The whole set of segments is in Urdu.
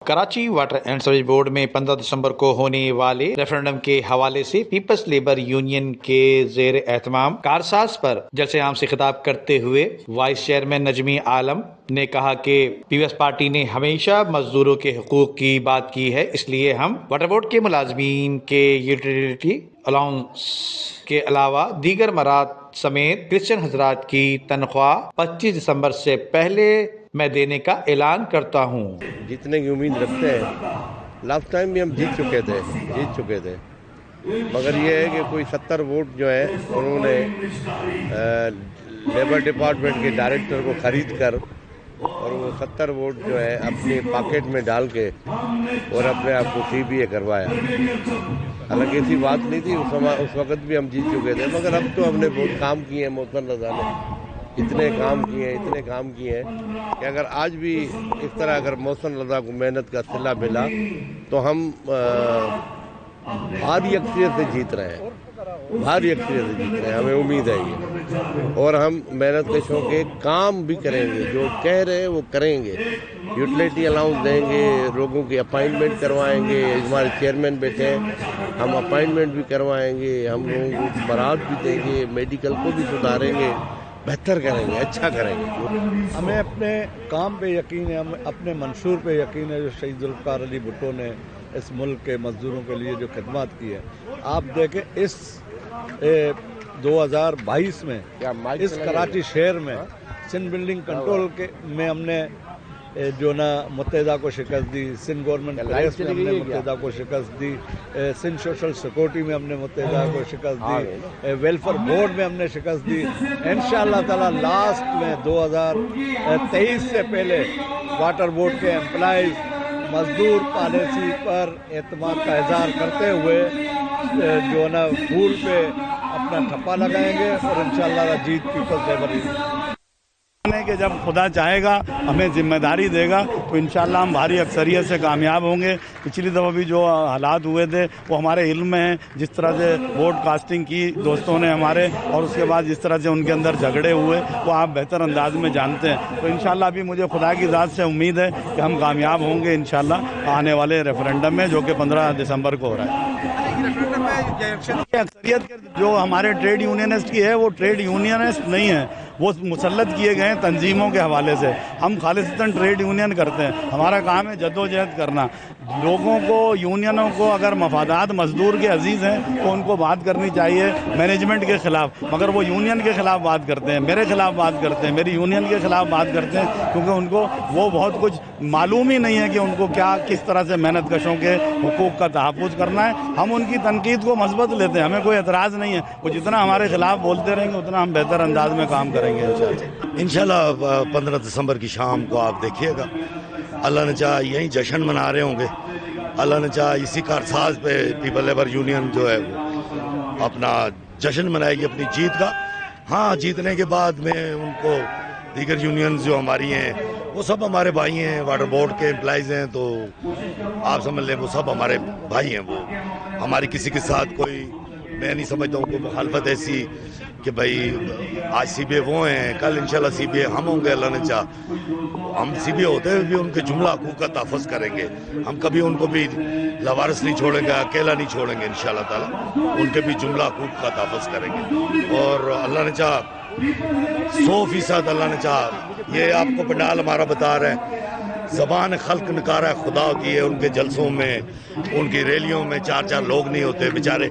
Karachi water and sewerage board میں 15 دسمبر کو ہونے والے ریفرنڈم کے حوالے سے پیپلز لیبر یونین کے زیر اہتمام کارساز پر جلسے عام سے خطاب کرتے ہوئے وائس چیئرمین نجمی عالم نے کہا کہ پیپلز پارٹی نے ہمیشہ مزدوروں کے حقوق کی بات کی ہے، اس لیے ہم واٹر بورڈ کے ملازمین کے یوٹیلیٹی الاؤنس کے علاوہ دیگر مراد سمیت کرسچن حضرات کی تنخواہ 25 دسمبر سے پہلے میں دینے کا اعلان کرتا ہوں۔ جیتنے کی امید رکھتے ہیں، لاسٹ ٹائم بھی ہم جیت چکے تھے مگر یہ ہے کہ کوئی 70 ووٹ جو ہے انہوں نے لیبر ڈپارٹمنٹ کے ڈائریکٹر کو خرید کر اور وہ 70 ووٹ جو ہے اپنی پاکٹ میں ڈال کے اور اپنے آپ کو CBA کروایا۔ حالانکہ ایسی بات نہیں تھی، اس وقت بھی ہم جیت چکے تھے، مگر اب تو ہم نے بہت کام کیے ہیں، محسن رضا نے اتنے کام کیے ہیں کہ اگر آج بھی اس طرح اگر محسن رضا کو محنت کا صلہ ملا تو ہم بھاری اکثریت سے جیت رہے ہیں، ہمیں امید ہے یہ، اور ہم محنت کشوں کے کام بھی کریں گے، جو کہہ رہے ہیں وہ کریں گے، یوٹیلیٹی الاؤنس دیں گے، لوگوں کی اپائنٹمنٹ کروائیں گے، ہمارے چیئرمین بیٹھے ہیں، ہم اپائنٹمنٹ بھی کروائیں گے، ہم لوگوں کو برات بھی دیں گے، میڈیکل کو بھی سدھاریں گے، بہتر کریں گے، اچھا کریں گے۔ ہمیں اپنے کام پہ یقین ہے، ہمیں اپنے منشور پہ یقین ہے جو شہید ذوالفقار علی بھٹو نے اس ملک کے مزدوروں کے لیے جو خدمات کی ہے۔ آپ دیکھیں اس 2022 میں اس کراچی شہر میں سندھ بلڈنگ کنٹرول میں ہم نے جو نا متحدہ کو شکست دی، سندھ گورنمنٹ پریس میں ہم نے متحدہ کو شکست دی، سندھ سوشل سیکورٹی میں ہم نے متحدہ کو شکست دی، ویلفیئر بورڈ میں ہم نے شکست دی۔ انشاءاللہ تعالی لاسٹ میں 2023 سے پہلے واٹر بورڈ کے امپلائیز مزدور پالیسی پر اعتماد کا اظہار کرتے ہوئے جو نا پھول پہ اپنا ٹھپا لگائیں گے اور انشاءاللہ جیت پیپلز لیبر کہ جب خدا چاہے گا ہمیں ذمہ داری دے گا تو انشاءاللہ ہم بھاری اکثریت سے کامیاب ہوں گے۔ پچھلی دفعہ بھی جو حالات ہوئے تھے وہ ہمارے علم میں ہیں، جس طرح سے ووٹ کاسٹنگ کی دوستوں نے ہمارے، اور اس کے بعد جس طرح سے ان کے اندر جھگڑے ہوئے وہ آپ بہتر انداز میں جانتے ہیں۔ تو انشاءاللہ ابھی مجھے خدا کی ذات سے امید ہے کہ ہم کامیاب ہوں گے انشاءاللہ آنے والے ریفرنڈم میں، جو کہ 15 دسمبر کو ہو رہا ہے۔ اکثریت جو ہمارے ٹریڈ یونینسٹ کی ہے وہ ٹریڈ یونینسٹ نہیں ہے، وہ مسلط کیے گئے ہیں تنظیموں کے حوالے سے۔ ہم خالصتاً ٹریڈ یونین کرتے ہیں، ہمارا کام ہے جدوجہد کرنا۔ لوگوں کو، یونینوں کو اگر مفادات مزدور کے عزیز ہیں تو ان کو بات کرنی چاہیے مینجمنٹ کے خلاف، مگر وہ یونین کے خلاف بات کرتے ہیں، میرے خلاف بات کرتے ہیں، میری یونین کے خلاف بات کرتے ہیں، کیونکہ ان کو وہ بہت کچھ معلوم ہی نہیں ہے کہ ان کو کس طرح سے محنت کشوں کے حقوق کا تحفظ کرنا ہے۔ ہم ان کی تنقید کو مثبت لیتے ہیں، ہمیں کوئی اعتراض نہیں ہے، وہ جتنا ہمارے خلاف بولتے رہیں گے اتنا ہم بہتر انداز میں کام کریں گے انشاءاللہ 15 دسمبر کی شام کو آپ دیکھیے گا، اللہ نے چاہا یہیں جشن منا رہے ہوں گے، اللہ نے چاہا اسی کارساز پہ پیپل لیبر یونین جو ہے وہ اپنا جشن منائے گی اپنی جیت کا۔ ہاں، جیتنے کے بعد میں ان کو دیگر یونینز جو ہماری ہیں وہ سب ہمارے بھائی ہیں، واٹر بورڈ کے امپلائیز ہیں، تو آپ سمجھ لیں وہ سب ہمارے بھائی ہیں، وہ ہماری کسی کے ساتھ کوئی، میں نہیں سمجھتا ہوں کوئی مخالفت ایسی کہ بھائی آج CBA وہ ہیں، کل انشاءاللہ CBA ہم ہوں گے، اللہ نے چاہا ہم CBA ہوتے ہوئے بھی ان کے جملہ حقوق کا تحفظ کریں گے، ہم کبھی ان کو بھی لاوارث نہیں چھوڑیں گے، اکیلا نہیں چھوڑیں گے، انشاءاللہ تعالی ان کے بھی جملہ حقوق کا تحفظ کریں گے، اور اللہ نے چاہا 100% اللہ نے چاہا، یہ آپ کو پنڈال ہمارا بتا رہے ہیں، زبان خلق نکارہ خدا کی ہے، ان کے جلسوں میں، ان کی ریلیوں میں 4 لوگ نہیں ہوتے بیچارے،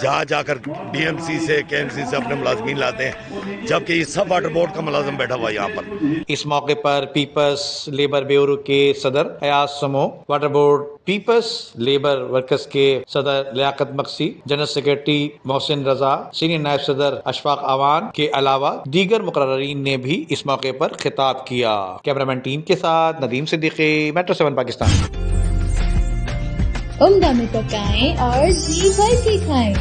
جا کر BMC سے KMC سے اپنے ملازمین لاتے ہیں، جبکہ یہ سب واٹر بورڈ کا ملازم بیٹھا ہوا یہاں پر۔ اس موقع پر پیپلز لیبر بیورو کے صدر Ayaz Samo, water board peoples labour workers کے صدر Liaquat Maqsi, general secretary Mohsin Raza, senior نائب صدر اشفاق آوان کے علاوہ دیگر مقررین نے بھی اس موقع پر خطاب کیا۔ کیمرامین ٹیم کے ساتھ ندیم صدیقی، میٹرو 7 پاکستان۔ عمدہ میں پکائیں اور زی بھر کے کھائیں۔